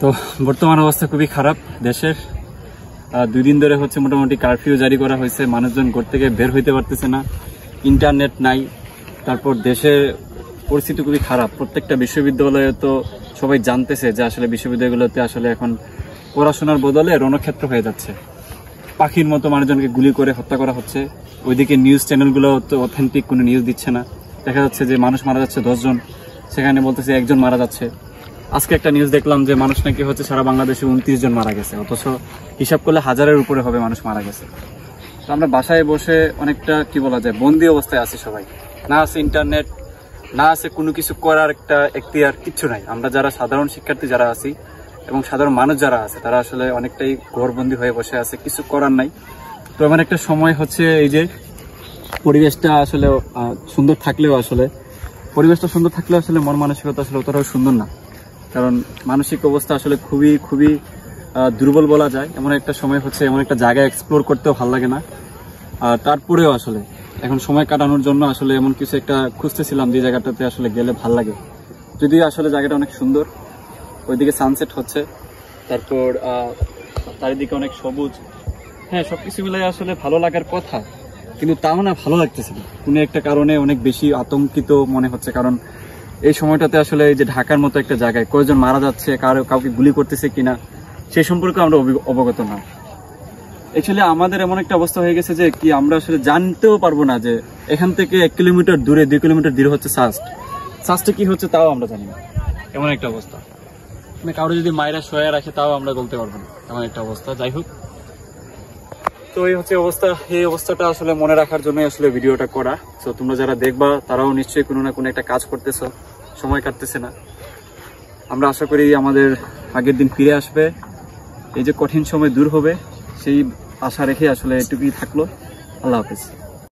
তো বর্তমান অবস্থা খুবই খারাপ দেশের। 2 দিন ধরে হচ্ছে মোটামুটি কারফিউ জারি করা হয়েছে, মানুষজন ঘর থেকে বের হইতে পারতেছে না, ইন্টারনেট নাই। তারপর দেশের পরিস্থিতি খুবই খারাপ। প্রত্যেকটা বিশ্ববিদ্যালয়ে তো সবাই জানতেছে যে আসলে বিশ্ববিদ্যালয়গুলোতে আসলে এখন পড়াশোনার বদলে রণক্ষেত্র হয়ে যাচ্ছে। পাখির মতো মানুষজনকে গুলি করে হত্যা করা হচ্ছে। ওইদিকে নিউজ চ্যানেলগুলো তো অথেন্টিক কোনো নিউজ দিচ্ছে না। দেখা যাচ্ছে যে মানুষ মারা যাচ্ছে 10 জন, সেখানে বলতেছে 1 জন মারা যাচ্ছে। আজকে একটা নিউজ দেখলাম যে মানুষ নাকি হচ্ছে সারা বাংলাদেশে 29 জন মারা গেছে, অথচ হিসাব করলে 1000-এর উপরে হবে মানুষ মারা গেছে। তো আমরা বাসায় বসে অনেকটা কি বলা যায় বন্দি অবস্থায় আছি সবাই। না আছে ইন্টারনেট, না আছে কোনো কিছু করার একটা এখতিয়ার, কিচ্ছু নাই। আমরা যারা সাধারণ শিক্ষার্থী যারা আছি এবং সাধারণ মানুষ যারা আছে তারা আসলে অনেকটাই ঘরবন্দি হয়ে বসে আছে, কিছু করার নাই। তো এমন একটা সময় হচ্ছে এই যে পরিবেশটা আসলে সুন্দর থাকলেও আসলে মন মানসিকতা আসলে অতটাও সুন্দর না। কারণ মানসিক অবস্থা আসলে খুবই খুবই দুর্বল বলা যায়। এমন একটা সময় হচ্ছে, এমন একটা জায়গা এক্সপ্লোর করতেও ভালো লাগে না। তারপরেও আসলে এখন সময় কাটানোর জন্য আসলে এমন কিছু একটা খুঁজতেছিলাম যে জায়গাটাতে আসলে গেলে ভাল লাগে। যদিও আসলে জায়গাটা অনেক সুন্দর, ওইদিকে সানসেট হচ্ছে, তারপর চারিদিকে অনেক সবুজ। হ্যাঁ, সবকিছু মিলাই আসলে ভালো লাগার কথা, কিন্তু তাও না ভালো লাগতেছে না। কোনো একটা কারণে অনেক বেশি আতঙ্কিত মনে হচ্ছে। কারণ এই সময়টাতে আসলে এই যে ঢাকার মতো একটা জায়গায় কয়েকজন মারা যাচ্ছে, কাউকে গুলি করতেছে কিনা সেই সম্পর্কে আমরা অবগত না। অ্যাকচুয়ালি আমাদের এমন একটা অবস্থা হয়ে গেছে যে কি আমরা আসলে জানতেও পারবো না যে এখান থেকে 1 কিলোমিটার দূরে 2 কিলোমিটার দূরে হচ্ছে সাস্টে কি হচ্ছে তাও আমরা জানি না। এমন একটা অবস্থা, মানে কারো যদি মায়েরা শোয়া রাখে তাও আমরা বলতে পারবো না, এমন একটা অবস্থা। যাই হোক, তো এই হচ্ছে অবস্থা। এই অবস্থাটা আসলে মনে রাখার জন্য আসলে ভিডিওটা করা। তো তোমরা যারা দেখবা তারাও নিশ্চয়ই কোনো না কোনো একটা কাজ করতেছো, সময় কাটতেছে না। আমরা আশা করি আমাদের আগের দিন ফিরে আসবে, এই যে কঠিন সময় দূর হবে, সেই আশা রেখে আসলে এটুকুই থাকলো। আল্লাহ হাফেজ।